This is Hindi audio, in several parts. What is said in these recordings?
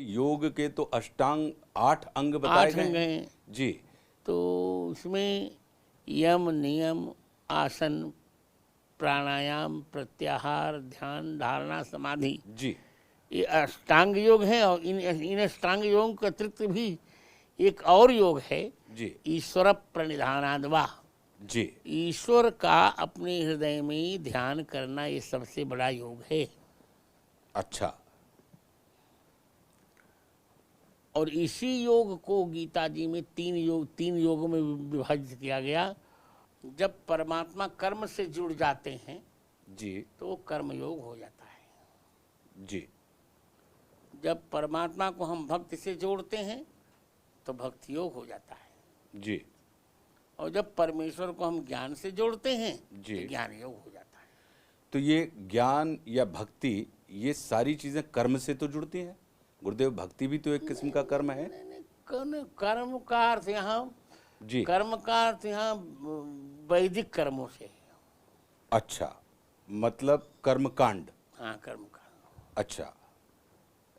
योग के तो अष्टांग 8 अंग बताए 8 गए अंग हैं। हैं। जी तो उसमें यम, नियम, आसन, प्राणायाम, प्रत्याहार, ध्यान, धारणा, समाधि, जी ये अष्टांग योग है। और इन अष्टांग योग के अतिरिक्त भी एक और योग है, जी ईश्वर प्रणिधानाद्वा। जी ईश्वर का अपने हृदय में ध्यान करना, ये सबसे बड़ा योग है। अच्छा। और इसी योग को गीता जी में 3 योगों में विभाजित किया गया। जब परमात्मा कर्म से जुड़ जाते हैं जी तो वो कर्म योग हो जाता है। जी जब परमात्मा को हम भक्ति से जोड़ते हैं तो भक्ति योग हो जाता है। जी और जब परमेश्वर को हम ज्ञान से जोड़ते हैं जी। तो ज्ञान योग हो जाता है। तो ये ज्ञान या भक्ति, ये सारी चीजें कर्म से तो जुड़ती हैं गुरुदेव। भक्ति भी तो एक किस्म का कर्म है। कर्म का अर्थ यहाँ, जी कर्म का अर्थ यहाँ वैदिक कर्मों से है। अच्छा, मतलब कर्मकांड। हाँ, कर्म का। अच्छा,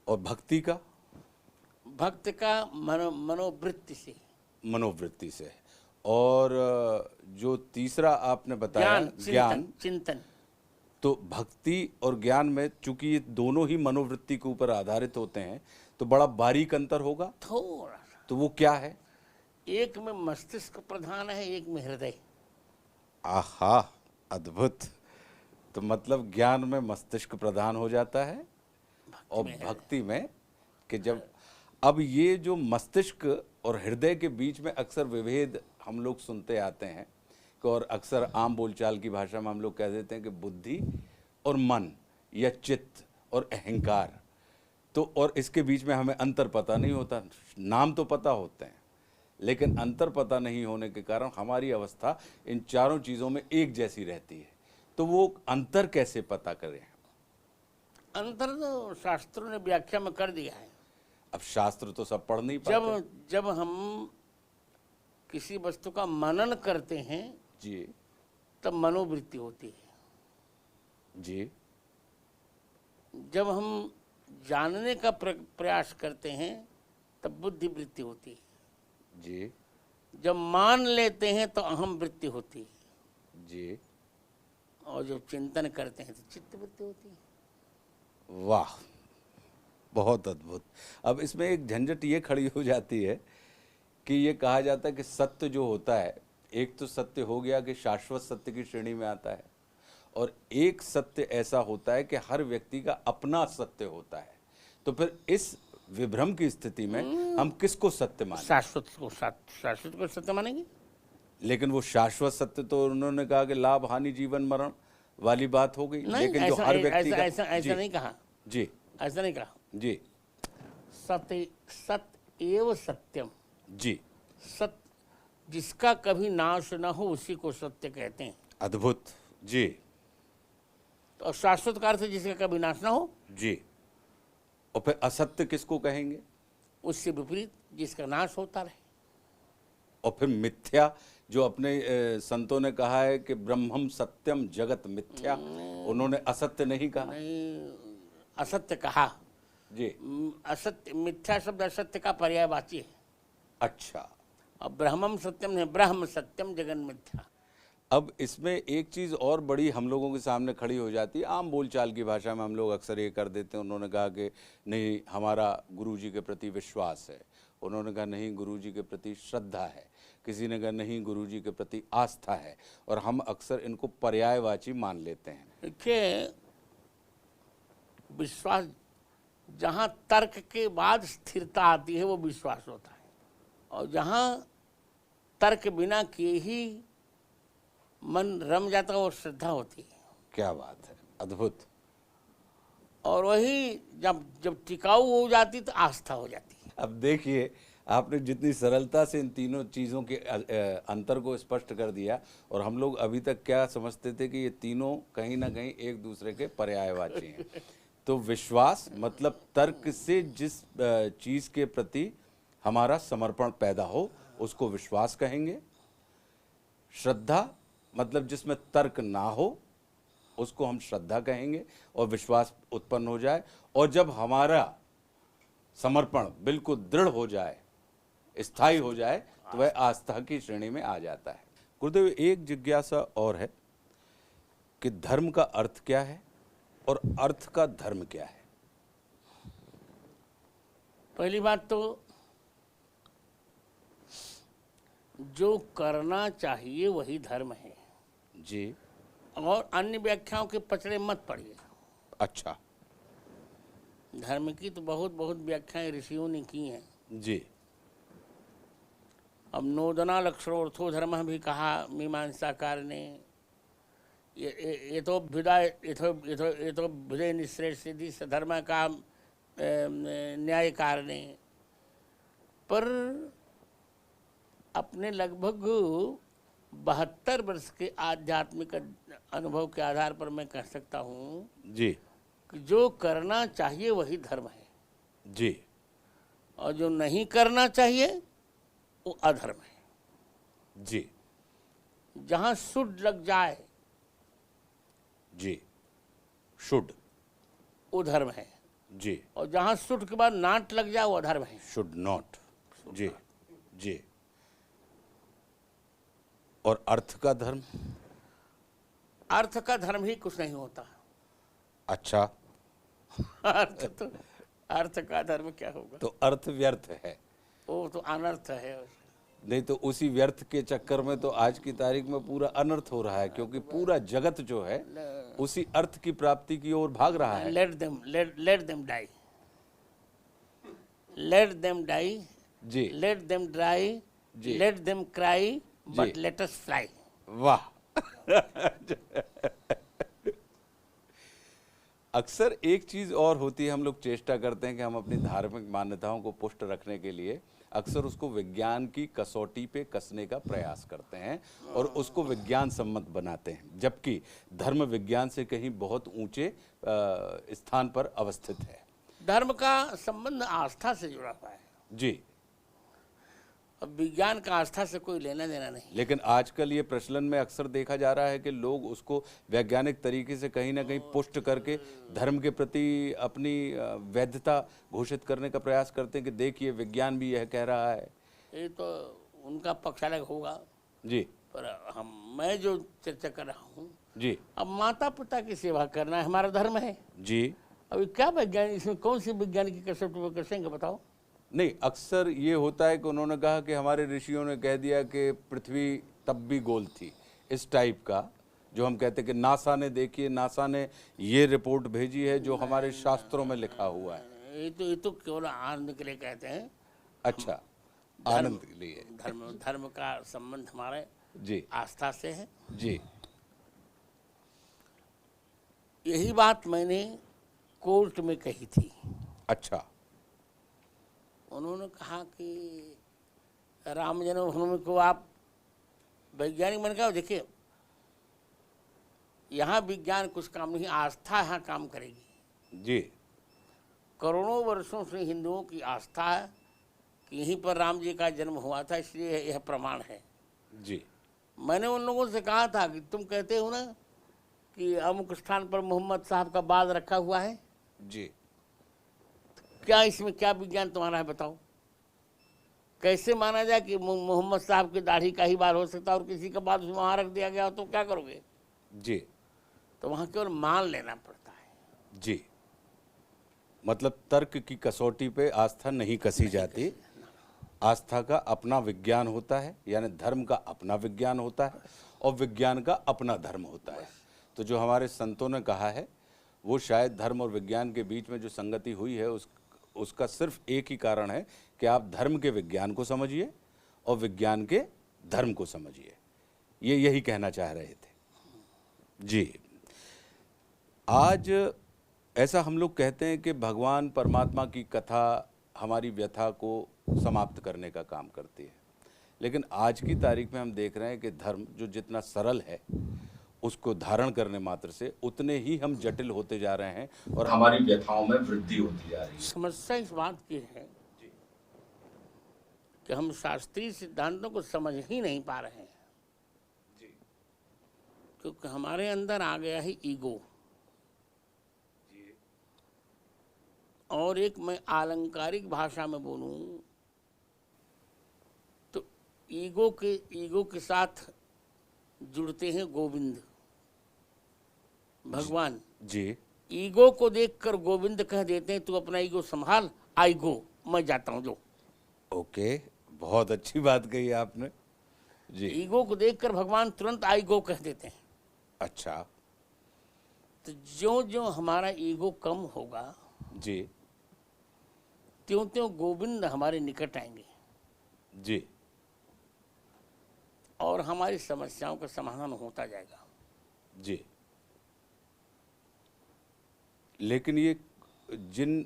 और भक्ति का? भक्त का मनोवृत्ति से, मनोवृत्ति से। और जो तीसरा आपने बताया ज्ञान, चिंतन। तो भक्ति और ज्ञान में चूंकि ये दोनों ही मनोवृत्ति के ऊपर आधारित होते हैं तो बड़ा बारीक अंतर होगा थोड़ा सा। तो वो क्या है? एक में मस्तिष्क प्रधान है, एक में हृदय। आहा, अद्भुत। तो मतलब ज्ञान में मस्तिष्क प्रधान हो जाता है और भक्ति में कि जब, अब ये जो मस्तिष्क और हृदय के बीच में अक्सर विभेद हम लोग सुनते आते हैं, और अक्सर आम बोलचाल की भाषा में हम लोग कह देते हैं कि बुद्धि और मन या चित्त और अहंकार। तो और इसके बीच में हमें अंतर पता नहीं होता। नाम तो पता होते हैं लेकिन अंतर पता नहीं होने के कारण हमारी अवस्था इन चारों चीज़ों में एक जैसी रहती है। तो वो अंतर कैसे पता करें? अंतर तो शास्त्रों ने व्याख्या में कर दिया है। अब शास्त्र तो सब पढ़ नहीं पाते। जब हम किसी वस्तु का मनन करते हैं जी तब मनोवृत्ति होती है। जी जब हम जानने का प्रयास करते हैं तब बुद्धि वृत्ति होती है। जी जब मान लेते हैं तो अहम वृत्ति होती है। जी। और जब चिंतन करते हैं तो चित्त वृत्ति होती है। वाह, बहुत अद्भुत। अब इसमें एक झंझट ये खड़ी हो जाती है कि ये कहा जाता है कि सत्य जो होता है, एक तो सत्य हो गया कि शाश्वत सत्य की श्रेणी में आता है, और एक सत्य ऐसा होता है कि हर व्यक्ति का अपना सत्य होता है। तो फिर इस विभ्रम की स्थिति में हम किसको सत्य मानें? शाश्वत को सत्य मानेंगे। लेकिन वो शाश्वत सत्य तो उन्होंने कहा कि लाभ हानि जीवन मरण वाली बात हो गई। लेकिन जो हर व्यक्ति का ऐसा नहीं कहा जी, ऐसा नहीं कहा जी सत्य एव सत्यम। जी, सत्य जिसका कभी नाश न हो उसी को सत्य कहते हैं। अद्भुत जी। तो शाश्वत का अर्थ जिसका कभी नाश ना हो। जी। और फिर असत्य किसको कहेंगे? उससे विपरीत जिसका नाश होता रहे। और फिर मिथ्या, जो अपने संतों ने कहा है कि ब्रह्मम सत्यम जगत मिथ्या, उन्होंने असत्य नहीं कहा। नहीं, असत्य कहा जी। असत्य, मिथ्या शब्द असत्य का पर्यायवाची है। अच्छा। और ब्रह्मम सत्यम नहीं, ब्रह्म सत्यम जगन मिथ्या। अब इसमें एक चीज़ और बड़ी हम लोगों के सामने खड़ी हो जाती है। आम बोलचाल की भाषा में हम लोग अक्सर ये कर देते हैं। उन्होंने कहा कि नहीं, हमारा गुरुजी के प्रति विश्वास है। उन्होंने कहा नहीं, गुरुजी के प्रति श्रद्धा है। किसी ने कहा नहीं, गुरुजी के प्रति आस्था है। और हम अक्सर इनको पर्यायवाची मान लेते हैं। देखिए, विश्वास जहाँ तर्क के बाद स्थिरता आती है वो विश्वास होता है, और जहाँ तर्क बिना किए ही मन रम जाता है वो श्रद्धा होती है। क्या बात है, अद्भुत। और वही जब टिकाऊ हो जाती तो आस्था हो जाती है। अब देखिए, आपने जितनी सरलता से इन तीनों चीज़ों के अंतर को स्पष्ट कर दिया, और हम लोग अभी तक क्या समझते थे कि ये तीनों कहीं ना कहीं एक दूसरे के पर्यायवाची हैं। तो विश्वास मतलब तर्क से जिस चीज़ के प्रति हमारा समर्पण पैदा हो उसको विश्वास कहेंगे। श्रद्धा मतलब जिसमें तर्क ना हो उसको हम श्रद्धा कहेंगे, और विश्वास उत्पन्न हो जाए। और जब हमारा समर्पण बिल्कुल दृढ़ हो जाए, स्थायी हो जाए, तो वह आस्था की श्रेणी में आ जाता है। गुरुदेव, एक जिज्ञासा और है कि धर्म का अर्थ क्या है और अर्थ का धर्म क्या है? पहली बात तो जो करना चाहिए वही धर्म है जी। और अन्य व्याख्याओं के पचड़े मत पड़िए। अच्छा। धर्म की तो बहुत बहुत व्याख्याएं ऋषियों ने की हैं जी। अब नोदना लक्षणोर्थो धर्म भी कहा मीमांसाकार ने। ये तो विदा ये तो विदय निश्रेष्ठ सिद्धि धर्म का न्यायकार ने। पर अपने लगभग 72 वर्ष के आध्यात्मिक अनुभव के आधार पर मैं कह सकता हूँ जी। कि जो करना चाहिए वही धर्म है जी। और जो नहीं करना चाहिए वो अधर्म है। जी। जहाँ शुड लग जाए जी, शुड, वो धर्म है। जी। और जहाँ शुड के बाद नाट लग जाए वो अधर्म है। Should not. जी। जी। और अर्थ का धर्म? अर्थ का धर्म ही कुछ नहीं होता। अच्छा। अर्थ का धर्म क्या होगा? तो अर्थ व्यर्थ है, वो तो अनर्थ है। नहीं तो उसी व्यर्थ के चक्कर में तो आज की तारीख में पूरा अनर्थ हो रहा है, क्योंकि पूरा जगत जो है उसी अर्थ की प्राप्ति की ओर भाग रहा है। Let them die, let them die, जी। लेट देम ड्राई, जी। Let them cry, but let us fly. वाह। अक्सर एक चीज और होती है, हम लोग चेष्टा करते हैं कि हम अपनी धार्मिक मान्यताओं को पुष्ट रखने के लिए अक्सर उसको विज्ञान की कसौटी पे कसने का प्रयास करते हैं और उसको विज्ञान सम्मत बनाते हैं, जबकि धर्म विज्ञान से कहीं बहुत ऊंचे स्थान पर अवस्थित है। धर्म का संबंध आस्था से जुड़ा हुआ है। जी। अब विज्ञान का आस्था से कोई लेना देना नहीं। लेकिन आजकल ये प्रचलन में अक्सर देखा जा रहा है कि लोग उसको वैज्ञानिक तरीके से कहीं ना कहीं पुष्ट करके धर्म के प्रति अपनी वैधता घोषित करने का प्रयास करते हैं कि देखिए विज्ञान भी यह कह रहा है। ये तो उनका पक्ष अलग होगा जी। पर मैं जो चर्चा कर रहा हूँ जी। अब माता पिता की सेवा करना है हमारा धर्म है। जी। अभी क्या वैज्ञानिक इसमें कौन सी विज्ञान की कसौटी पर कसेंगे बताओ? नहीं, अक्सर ये होता है कि उन्होंने कहा कि हमारे ऋषियों ने कह दिया कि पृथ्वी तब भी गोल थी, इस टाइप का जो हम कहते हैं कि नासा ने, देखिए नासा ने ये रिपोर्ट भेजी है जो हमारे शास्त्रों में लिखा हुआ है। ये तो केवल आनंद के लिए कहते हैं। अच्छा, आनंद के लिए। धर्म का संबंध हमारे जी आस्था से है। जी। यही बात मैंने कोर्ट में कही थी। अच्छा। उन्होंने कहा कि राम जन्मभूमि को आप वैज्ञानिक मैंने कहा देखिए यहाँ विज्ञान कुछ काम नहीं, आस्था यहाँ काम करेगी। जी। करोड़ों वर्षों से हिंदुओं की आस्था है कि यहीं पर राम जी का जन्म हुआ था, इसलिए यह प्रमाण है। जी। मैंने उन लोगों से कहा था कि तुम कहते हो ना कि अमुक स्थान पर मोहम्मद साहब का बाद रखा हुआ है। जी। क्या इसमें क्या विज्ञान तुम्हारा है बताओ? कैसे माना जाए कि मोहम्मद साहब की दाढ़ी का ही बाल हो सकता है और किसी का बाल वहाँ रख दिया गया तो क्या करोगे? जी। तो वहाँ केवल मान लेना पड़ता है। जी। मतलब तर्क की कसौटी पे आस्था नहीं कसी जाती, आस्था का अपना विज्ञान होता है, यानी धर्म का अपना विज्ञान होता है और विज्ञान का अपना धर्म होता है। तो जो हमारे संतों ने कहा है वो शायद धर्म और विज्ञान के बीच में जो संगति हुई है उसका सिर्फ एक ही कारण है कि आप धर्म के विज्ञान को समझिए और विज्ञान के धर्म को समझिए। ये यही कहना चाह रहे थे। जी। आज ऐसा हम लोग कहते हैं कि भगवान परमात्मा की कथा हमारी व्यथा को समाप्त करने का काम करती है, लेकिन आज की तारीख में हम देख रहे हैं कि धर्म जो जितना सरल है उसको धारण करने मात्र से उतने ही हम जटिल होते जा रहे हैं और हमारी व्यथाओं में वृद्धि होती जा रही है। समस्या इस बात की है कि हम शास्त्रीय सिद्धांतों को समझ ही नहीं पा रहे हैं क्योंकि हमारे अंदर आ गया है ईगो। और एक मैं आलंकारिक भाषा में बोलूं तो ईगो के साथ जुड़ते हैं गोविंद भगवान। जी ईगो को देखकर गोविंद कह देते हैं तू अपना ईगो संभाल, आई गो, मैं जाता हूं जो। ओके, बहुत अच्छी बात कही आपने। जी ईगो को देखकर भगवान तुरंत आई गो कह देते हैं। अच्छा। तो ज्यों ज्यों हमारा ईगो कम होगा जी त्यों त्यों गोविंद हमारे निकट आएंगे जी और हमारी समस्याओं का समाधान होता जाएगा। जी। लेकिन ये जिन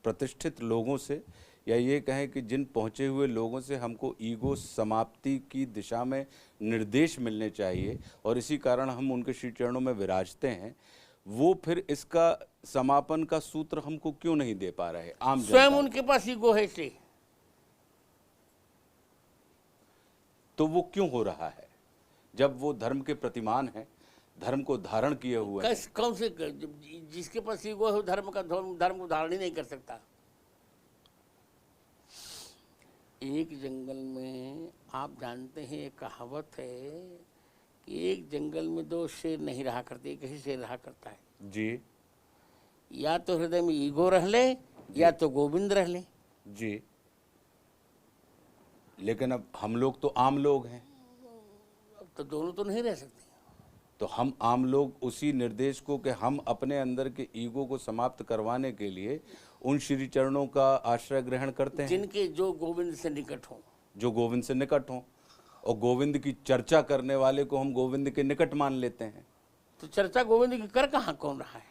प्रतिष्ठित लोगों से, या ये कहें कि जिन पहुंचे हुए लोगों से हमको ईगो समाप्ति की दिशा में निर्देश मिलने चाहिए और इसी कारण हम उनके श्री चरणों में विराजते हैं, वो फिर इसका समापन का सूत्र हमको क्यों नहीं दे पा रहे आम स्वयं जनता? उनके पास ईगो है से, तो वो क्यों हो रहा है जब वो धर्म के प्रतिमान हैं, धर्म को धारण किए हुए हैं? कौन से जिसके पास ईगो है वो धर्म को धारण ही नहीं कर सकता। एक जंगल में आप जानते हैं एक कहावत है कि एक जंगल में दो शेर नहीं रहा करते, एक ही शेर रहा करता है। जी या तो हृदय में ईगो रह ले या तो गोविंद रह ले। जी। लेकिन अब हम लोग तो आम लोग हैं, अब तो दोनों तो नहीं रह सकते। तो हम आम लोग उसी निर्देश को कि हम अपने अंदर के ईगो को समाप्त करवाने के लिए उन श्री चरणों का आश्रय ग्रहण करते हैं जिनके जो गोविंद से निकट हों, जो गोविंद से निकट हों, और गोविंद की चर्चा करने वाले को हम गोविंद के निकट मान लेते हैं। तो चर्चा गोविंद की कर कहाँ कौन रहा है?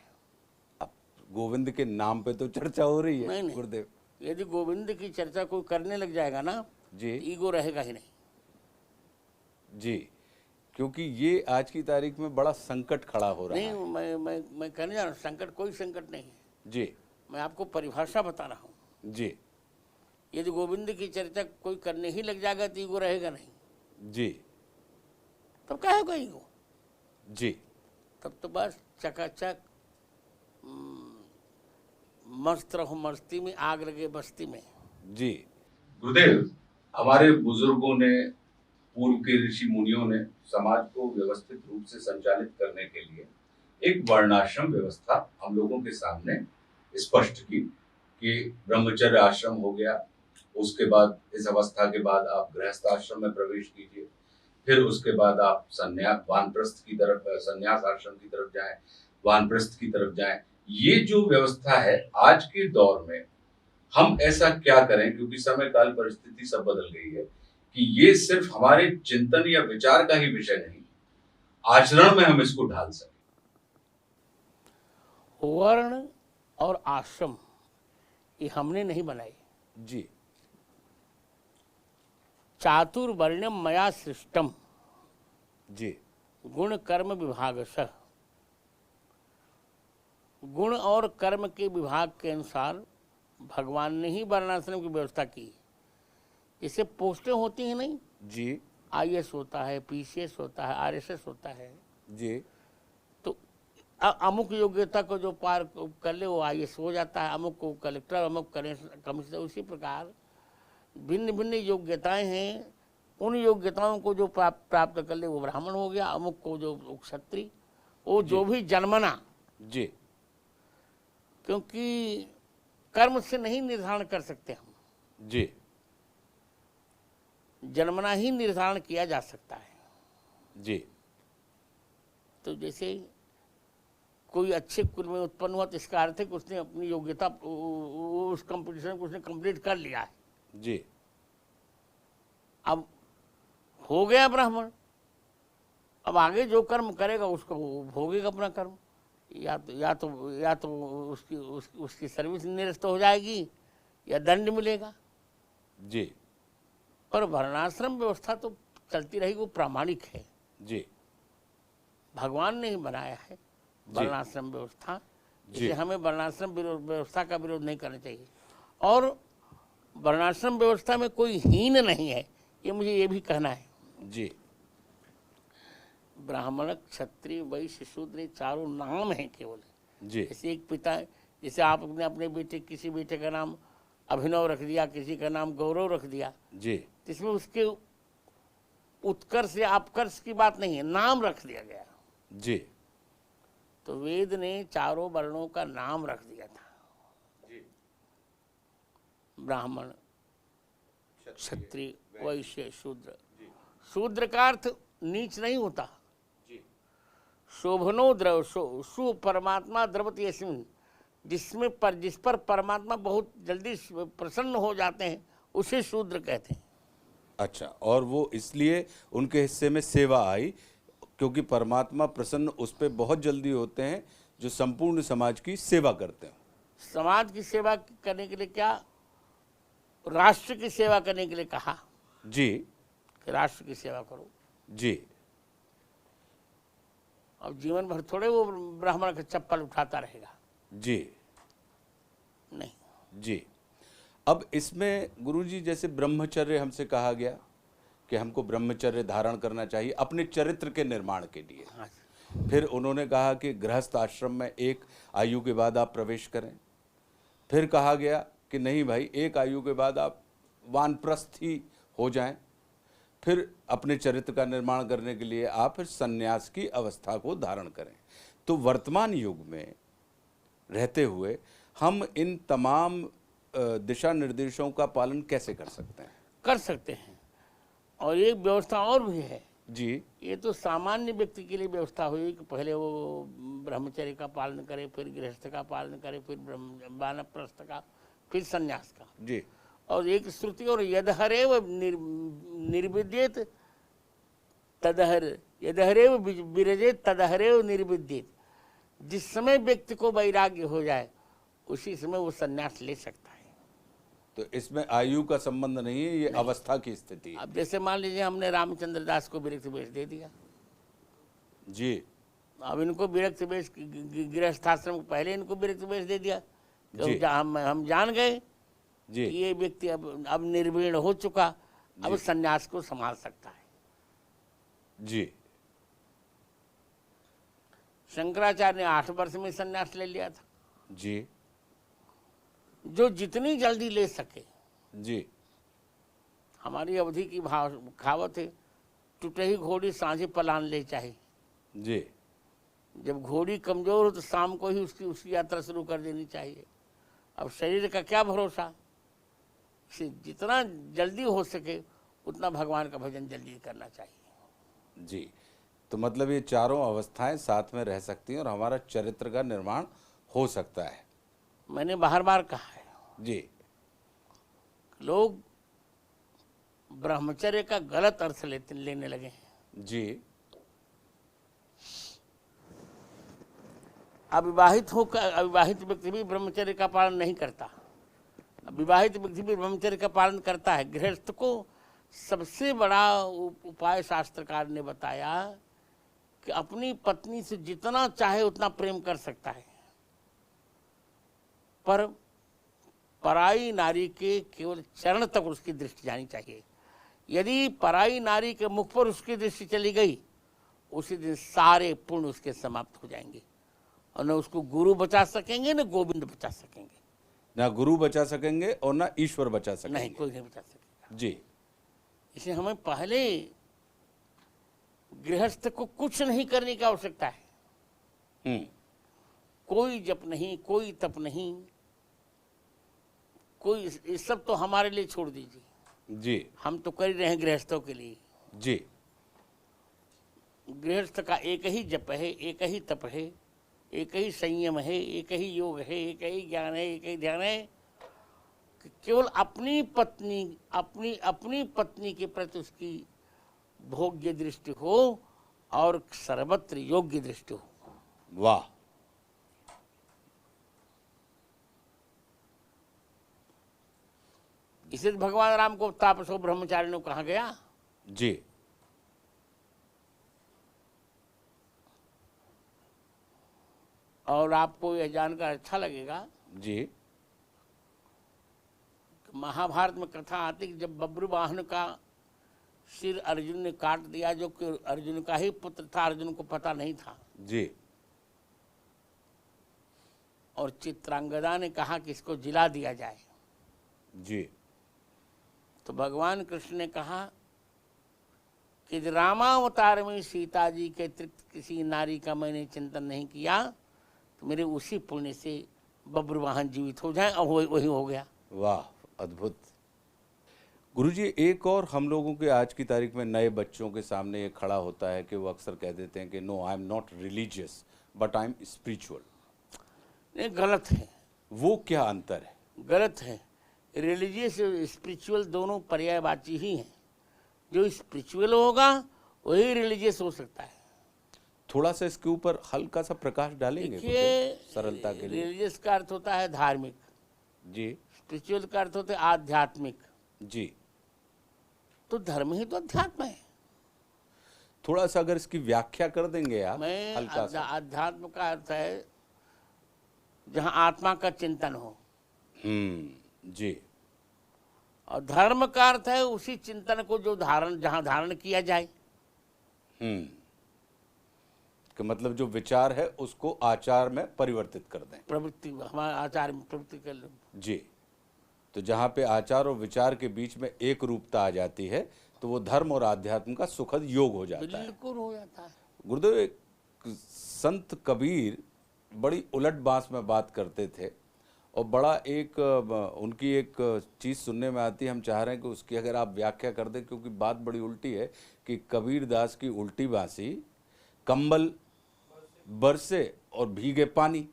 अब गोविंद के नाम पे तो चर्चा हो रही है। नहीं। गुरुदेव यदि गोविंद की चर्चा कोई करने लग जाएगा ना जी, ईगो रहेगा ही नहीं। जी, क्योंकि ये आज की तारीख में बड़ा संकट खड़ा हो रहा नहीं, है। मैं कहने जा रहा हूँ संकट कोई संकट नहीं है। जी मैं आपको परिभाषा बता रहा हूँ। जी यदि गोविंद की चर्चा कोई करने ही लग जाएगा तो ईगो रहेगा नहीं। जी तब क्या होगा ईगो? जी। तब तो बस चकाचक मस्त रहो मस्ती में, आग लगे बस्ती में। जी गुरुदेव, हमारे बुजुर्गों ने, पूर्व के ऋषि मुनियों ने समाज को व्यवस्थित रूप से संचालित करने के लिए एक वर्णाश्रम व्यवस्था हम लोगों के सामने स्पष्ट की कि ब्रह्मचर्य आश्रम हो गया, उसके बाद इस अवस्था के बाद आप गृहस्थ आश्रम में प्रवेश कीजिए, फिर उसके बाद आप संन्यास वानप्रस्थ की तरफ, संन्यास आश्रम की तरफ जाएं, वानप्रस्थ की तरफ जाएं। ये जो व्यवस्था है आज के दौर में हम ऐसा क्या करें, क्योंकि समय काल परिस्थिति सब बदल गई है, कि ये सिर्फ हमारे चिंतन या विचार का ही विषय नहीं, आचरण में हम इसको ढाल सकें। वर्ण और आश्रम ये हमने नहीं बनाए। जी। चातुर्वर्ण्यम मया सृष्टम जी गुण कर्म विभागशः। गुण और कर्म के विभाग के अनुसार भगवान ने ही वर्णाश्रम की व्यवस्था की। जैसे पोस्टें होती हैं नहीं, जी IAS होता है, PCS होता है, RSS होता है, जी तो अमुक योग्यता को जो पार कर ले वो IAS हो जाता है, अमुक को कलेक्टर, अमुक कमिश्नर। उसी प्रकार भिन्न भिन्न योग्यताएं हैं, उन योग्यताओं को जो प्राप्त कर ले वो ब्राह्मण हो गया, अमुक को जो क्षत्रिय, वो जो भी जन्मना। जी। क्योंकि कर्म से नहीं निर्धारण कर सकते हम, जी जन्मना ही निर्धारण किया जा सकता है। जी तो जैसे कोई अच्छे कुल में उत्पन्न हुआ तो इसका अर्थ है कि उसने अपनी योग्यता उस कंपटीशन को उसने कंप्लीट कर लिया है। जी। अब हो गया ब्राह्मण, अब आगे जो कर्म करेगा उसको वो भोगेगा अपना कर्म। या तो उसकी सर्विस निरस्त हो जाएगी या दंड मिलेगा। जी पर वर्णाश्रम व्यवस्था तो चलती रहेगी, वो प्रामाणिक है। जी भगवान ने ही बनाया है वर्णाश्रम व्यवस्था। जी। इसलिए हमें वर्णाश्रम व्यवस्था का विरोध नहीं करना चाहिए। और वर्णाश्रम व्यवस्था में कोई हीन नहीं है, ये मुझे ये भी कहना है। जी ब्राह्मण, क्षत्रिय, वैश्य, शूद्र चारों नाम हैं केवल। जी जैसे एक पिता जैसे आपने अपने बेटे किसी बेटे का नाम अभिनव रख दिया, किसी का नाम गौरव रख दिया, जी तो इसमें उसके उत्कर्ष या अपकर्ष की बात नहीं है, नाम रख दिया गया। जी तो वेद ने चारों वर्णों का नाम रख दिया था, ब्राह्मण, क्षत्रिय, वैश्य, शूद्र। शूद्र का अर्थ नीच नहीं होता। शोभनो द्रव सु परमात्मा द्रवति यस्मिन्, जिस पर परमात्मा बहुत जल्दी प्रसन्न हो जाते हैं उसे शूद्र कहते हैं। अच्छा, और वो इसलिए उनके हिस्से में सेवा आई क्योंकि परमात्मा प्रसन्न उस पर बहुत जल्दी होते हैं जो संपूर्ण समाज की सेवा करते हैं। समाज की सेवा करने के लिए क्या, राष्ट्र की सेवा करने के लिए कहा जी कि राष्ट्र की सेवा करो। जी अब जीवन भर थोड़े वो ब्राह्मण का चप्पल उठाता रहेगा, जी नहीं। जी। अब इसमें गुरुजी जैसे ब्रह्मचर्य हमसे कहा गया कि हमको ब्रह्मचर्य धारण करना चाहिए अपने चरित्र के निर्माण के लिए। हाँ, फिर उन्होंने कहा कि गृहस्थ आश्रम में एक आयु के बाद आप प्रवेश करें। फिर कहा गया कि नहीं भाई, एक आयु के बाद आप वानप्रस्थ ही हो जाएं। फिर अपने चरित्र का निर्माण करने के लिए आप फिर संन्यास की अवस्था को धारण करें। तो वर्तमान युग में रहते हुए हम इन तमाम दिशा निर्देशों का पालन कैसे कर सकते हैं? कर सकते हैं। और एक व्यवस्था और भी है जी। ये तो सामान्य व्यक्ति के लिए व्यवस्था हुई कि पहले वो ब्रह्मचर्य का पालन करे, फिर गृहस्थ का पालन करे, फिर वानप्रस्थ का, फिर संन्यास का। जी। और एक श्रुति और यदहरेव निर्विद्येत तदहर, यदहरेव विरजेत तदहरेव निर्विद्येत। जिस समय व्यक्ति को वैराग्य हो जाए उसी समय वो संन्यास ले सकता है। तो इसमें आयु का संबंध नहीं है, ये अवस्था की स्थिति है। अब जैसे मान लीजिए हमने रामचंद्र दास को विरक्त वेश दे दिया, जी। अब इनको विरक्त वेश, गृहस्थाश्रम को पहले इनको विरक्त वेश दे दिया जी। तो हम जान गए जी। कि ये व्यक्ति अब निर्वीण हो चुका, अब संन्यास को संभाल सकता है। जी। शंकराचार्य ने 8 वर्ष में संन्यास ले लिया था। जी। जो जितनी जल्दी ले सके। जी। हमारी अवधि की कहावत है, टूटही घोड़ी सांझे पलान ले चाहे। जी। जब घोड़ी कमजोर हो तो शाम को ही उसकी यात्रा शुरू कर देनी चाहिए। अब शरीर का क्या भरोसा, जितना जल्दी हो सके उतना भगवान का भजन जल्दी करना चाहिए। जी। तो मतलब ये चारों अवस्थाएं साथ में रह सकती हैं और हमारा चरित्र का निर्माण हो सकता है। मैंने बार बार कहा है जी। लोग ब्रह्मचर्य का गलत अर्थ लेने लगे हैं। जी। अविवाहित व्यक्ति भी ब्रह्मचर्य का पालन नहीं करता, विवाहित व्यक्ति भी ब्रह्मचर्य का पालन करता है। गृहस्थ को सबसे बड़ा उपाय शास्त्रकार ने बताया कि अपनी पत्नी से जितना चाहे उतना प्रेम कर सकता है, पर पराई नारी के केवल चरण तक उसकी दृष्टि जानी चाहिए। यदि पराई नारी के मुख पर उसकी दृष्टि चली गई, उसी दिन सारे पुण्य उसके समाप्त हो जाएंगे और न उसको गुरु बचा सकेंगे न गोविंद बचा सकेंगे। ना गुरु बचा सकेंगे और ना ईश्वर बचा सकेंगे। नहीं, कोई नहीं बचा सकेगा। जी। इसलिए हमें पहले गृहस्थ को कुछ नहीं करने की आवश्यकता है। कोई जप नहीं, कोई तप नहीं, कोई, ये सब तो हमारे लिए छोड़ दीजिए। जी। हम तो कर रहे हैं गृहस्थों के लिए। जी। गृहस्थ का एक ही जप है, एक ही तप है, एक ही संयम है, एक ही योग है, एक ही ज्ञान है, एक ही ध्यान है कि केवल अपनी पत्नी के प्रति उसकी भोग्य दृष्टि हो और सर्वत्र योग्य दृष्टि हो। वाह। इसे भगवान राम को तापसो ब्रह्मचारिणो कहा गया। जी। और आपको यह जानकर अच्छा लगेगा जी। महाभारत में कथा आती कि जब बब्रुवाहन का सिर अर्जुन ने काट दिया, जो कि अर्जुन का ही पुत्र था, अर्जुन को पता नहीं था। जी। और चित्रांगदा ने कहा कि इसको जिला दिया जाए। जी। तो भगवान कृष्ण ने कहा कि रामावतार में सीता जी के अतिरिक्त किसी नारी का मैंने चिंतन नहीं किया, तो मेरे उसी पुण्य से बब्रवाहन जीवित हो जाए, और वही हो गया। वाह, अद्भुत। गुरुजी, एक और हम लोगों के आज की तारीख में नए बच्चों के सामने ये खड़ा होता है कि वो अक्सर कह देते हैं कि no, I am not religious but I am spiritual. ये गलत है। वो क्या अंतर है? गलत है। रिलीजियस और स्पिरिचुअल दोनों पर्यायवाची ही हैं। जो स्पिरिचुअल होगा वही रिलीजियस हो सकता है। थोड़ा सा इसके ऊपर हल्का सा प्रकाश डालेंगे देखिए, सरलता के लिए? रिलीजियस का अर्थ होता है धार्मिक, जी स्पिरिचुअल का अर्थ होता है आध्यात्मिक। जी। तो धर्म ही तो अध्यात्म है। थोड़ा सा अगर इसकी व्याख्या कर देंगे आप मैं हल्का सा। अध्यात्म का अर्थ है जहाँ आत्मा का चिंतन हो, जी। और धर्म का अर्थ है उसी चिंतन को जो जहाँ धारण किया जाए। कि मतलब जो विचार है उसको आचार में परिवर्तित कर दें। प्रवृत्ति, हमारे आचार में प्रवृत्ति कर लो। जी। तो जहाँ पे आचार और विचार के बीच में एक रूपता आ जाती है तो वो धर्म और आध्यात्म का सुखद योग हो जाता है। बिल्कुल हो जाता है। गुरुदेव, एक संत कबीर बड़ी उलट बांस में बात करते थे, और बड़ा एक उनकी एक चीज़ सुनने में आती है। हम चाह रहे हैं कि उसकी अगर आप व्याख्या कर दें, क्योंकि बात बड़ी उल्टी है कि कबीर दास की उल्टी बांसी, कंबल, बरसे और भीगे पानी,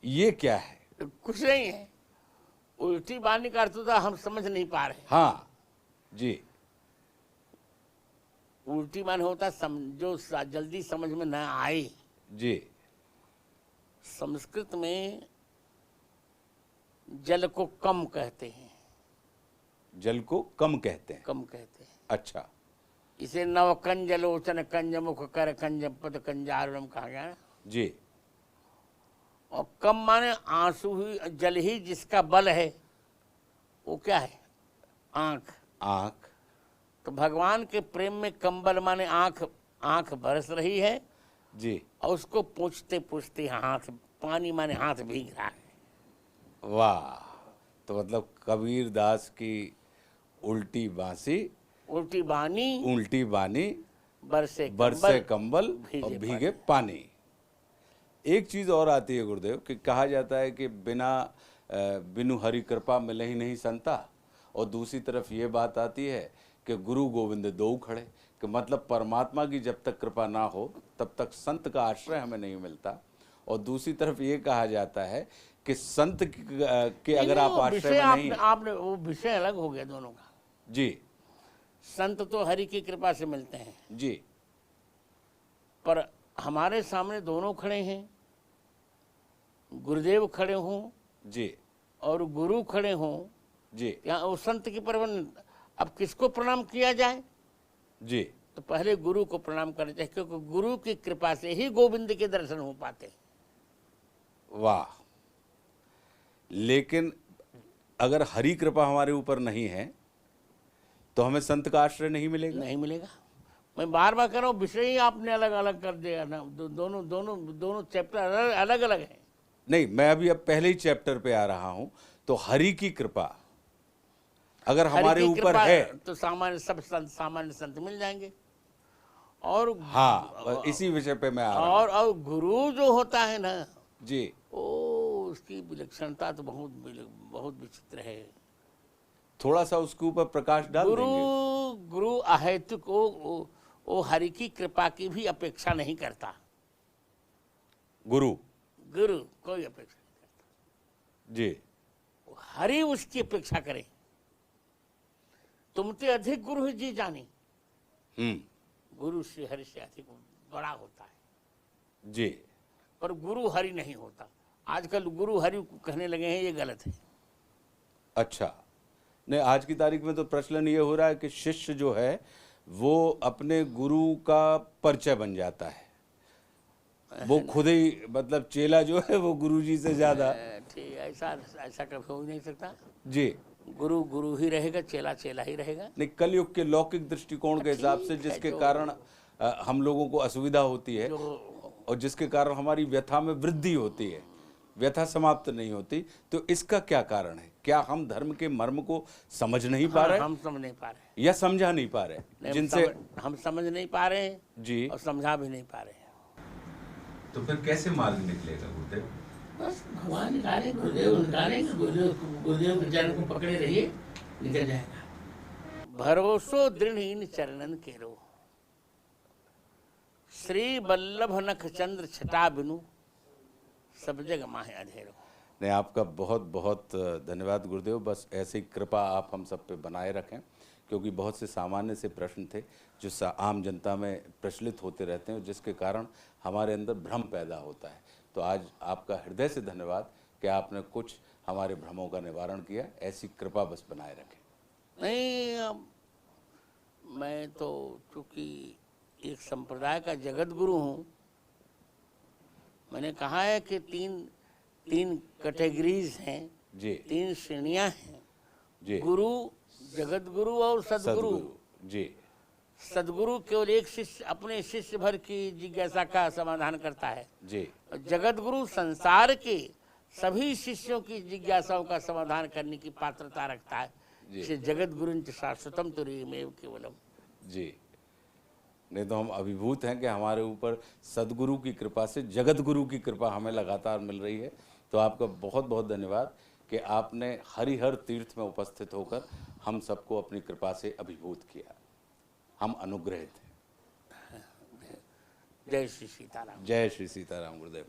ये क्या है? कुछ नहीं है। उल्टी बानी का अर्थ होता हम समझ नहीं पा रहे। हाँ जी। उल्टी बानी होता जो जल्दी समझ में न आए। जी। संस्कृत में जल को कम कहते हैं। जल को कम कहते हैं? कम कहते हैं। अच्छा। इसे नव कंज लोचन कंज मुख कर कंज पद कंजारुणम कहा गया ना। जी। और कम माने आंसू ही, जल ही जिसका बल है वो क्या है? आंख। आंख। तो भगवान के प्रेम में कंबल माने आंख, आंख बरस रही है जी। और उसको पूछते पूछते हाथ, पानी माने हाथ भीग रहा है। वाह। तो मतलब कबीर दास की उल्टी बांसी, उल्टी बानी, बरसे कंबल और भीगे पानी। एक चीज और आती है गुरुदेव कि कहा जाता है कि बिनु हरि कृपा मिले ही नहीं संता, और दूसरी तरफ ये बात आती है कि गुरु गोविंद दो खड़े, कि मतलब परमात्मा की जब तक कृपा ना हो तब तक संत का आश्रय हमें नहीं मिलता। और दूसरी तरफ ये कहा जाता है कि संत के अगर आप आश्रय में नहीं, आपने वो विषय अलग हो गया दोनों का। जी। संत तो हरि की कृपा से मिलते हैं जी। पर हमारे सामने दोनों खड़े हैं, गुरुदेव खड़े हों जी और गुरु खड़े हों जी। यहाँ वो संत की परवन। अब किसको प्रणाम किया जाए? जी। तो पहले गुरु को प्रणाम करना चाहिए, क्योंकि गुरु की कृपा से ही गोविंद के दर्शन हो पाते। वाह। लेकिन अगर हरि कृपा हमारे ऊपर नहीं है तो हमें संत का आश्रय नहीं मिलेगा। नहीं मिलेगा। मैं बार बार कह रहा हूँ, विषय ही आपने अलग अलग कर दिया ना। दोनों चैप्टर अलग अलग हैं। नहीं, मैं अभी अब पहले ही चैप्टर पे आ रहा हूं। तो हरि की कृपा अगर हमारे ऊपर है तो सामान्य संत मिल जाएंगे। और हाँ, इसी विषय पे मैं आ रहा हूं। और गुरु जो होता है ना जी, ओ, उसकी विलक्षणता तो बहुत विचित्र है। थोड़ा सा उसके ऊपर प्रकाश डाल देंगे। गुरु अहेतुक वो हरि की कृपा की भी अपेक्षा नहीं करता। गुरु कोई अपेक्षा नहीं करता जी। हरि उसकी अपेक्षा करे। तुमते अधिक गुरु ही जी जानी। गुरु से हरि से अधिक बड़ा होता है जी। पर गुरु हरि नहीं होता। आजकल गुरु हरि कहने लगे हैं, ये गलत है। अच्छा। नहीं, आज की तारीख में तो प्रचलन ये हो रहा है कि शिष्य जो है वो अपने गुरु का परिचय बन जाता है। वो खुद ही, मतलब चेला जो है वो गुरुजी से ज्यादा। ठीक, ऐसा कभी हो नहीं सकता। जी। गुरु ही रहेगा, चेला ही रहेगा। नहीं, कलयुग के लौकिक दृष्टिकोण के हिसाब से जिसके कारण हम लोगों को असुविधा होती है और जिसके कारण हमारी व्यथा में वृद्धि होती है, व्यथा समाप्त नहीं होती, तो इसका क्या कारण है? क्या हम धर्म के मर्म को समझ नहीं पा रहे हम समझ नहीं पा रहे या समझा नहीं पा रहे? नहीं, जिनसे हम समझ नहीं पा रहे हैं जी, और समझा भी नहीं पा रहे हैं। तो फिर कैसे मार्ग निकलेगा गुरुदेव? बस भगवान निकाले, गुरुदेव निकालेंगे, गुरुदेव के चरण को पकड़े रहिए, निकल जाएगा। भरोसो दृढ़ चरणन केरो, श्री वल्लभ नख चंद्र छटा बिनु, सब जग माहे अंधेरो। नहीं, आपका बहुत बहुत धन्यवाद गुरुदेव। बस ऐसी कृपा आप हम सब पे बनाए रखें, क्योंकि बहुत से सामान्य से प्रश्न थे जो आम जनता में प्रचलित होते रहते हैं, जिसके कारण हमारे अंदर भ्रम पैदा होता है। तो आज आपका हृदय से धन्यवाद कि आपने कुछ हमारे भ्रमों का निवारण किया। ऐसी कृपा बस बनाए रखें। नहीं, मैं तो चूंकि एक संप्रदाय का जगत गुरु हूँ, मैंने कहा है कि तीन कैटेगरीज हैं जी 3 श्रेणियां हैं जी, गुरु, जगत गुरु और सदगुरु। जी सदगुरु केवल एक शिष्य अपने शिष्य भर की जिज्ञासा का समाधान करता है, जी, जगत गुरु संसार के सभी शिष्यों की जिज्ञासाओं का समाधान करने की पात्रता रखता है। इसे जगत गुरु शाश्वतम तुरीमेव केवलम। जी। नहीं तो हम अभिभूत हैं कि हमारे ऊपर सदगुरु की कृपा से जगत गुरु की कृपा हमें लगातार मिल रही है। तो आपका बहुत बहुत धन्यवाद कि आपने हरिहर तीर्थ में उपस्थित होकर हम सबको अपनी कृपा से अभिभूत किया। हम अनुग्रहित हैं। जय श्री सीताराम। जय श्री सीताराम गुरुदेव।